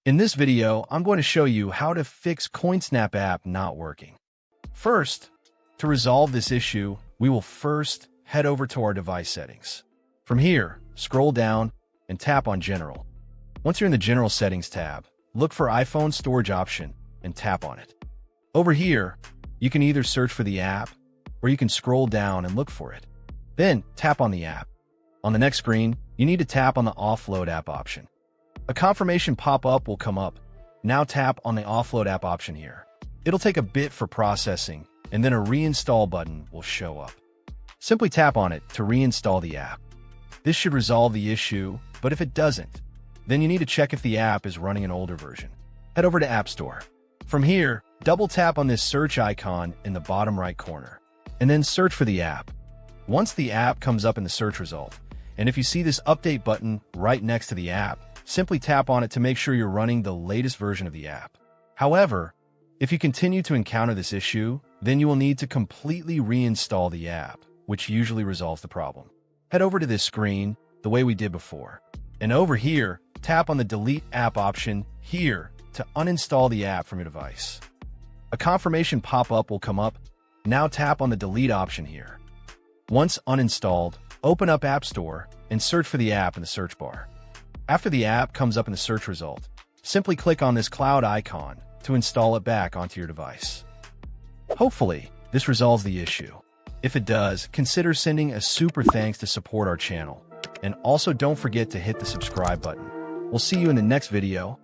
In this video, I'm going to show you how to fix CoinSnap app not working. First, to resolve this issue, we will first head over to our device settings. From here, scroll down and tap on General. Once you're in the General Settings tab, look for iPhone Storage option and tap on it. Over here, you can either search for the app or you can scroll down and look for it. Then, tap on the app. On the next screen, you need to tap on the Offload app option. A confirmation pop-up will come up. Now tap on the Offload app option here. It'll take a bit for processing, and then a reinstall button will show up. Simply tap on it to reinstall the app. This should resolve the issue, but if it doesn't, then you need to check if the app is running an older version. Head over to App Store. From here, double tap on this search icon in the bottom right corner, and then search for the app. Once the app comes up in the search result, and if you see this update button right next to the app, simply tap on it to make sure you're running the latest version of the app. However, if you continue to encounter this issue, then you will need to completely reinstall the app, which usually resolves the problem. Head over to this screen the way we did before, and over here, tap on the Delete App option here to uninstall the app from your device. A confirmation pop-up will come up. Now tap on the Delete option here. Once uninstalled, open up App Store and search for the app in the search bar. After the app comes up in the search result, simply click on this cloud icon to install it back onto your device. Hopefully, this resolves the issue. If it does, consider sending a super thanks to support our channel. And also don't forget to hit the subscribe button. We'll see you in the next video.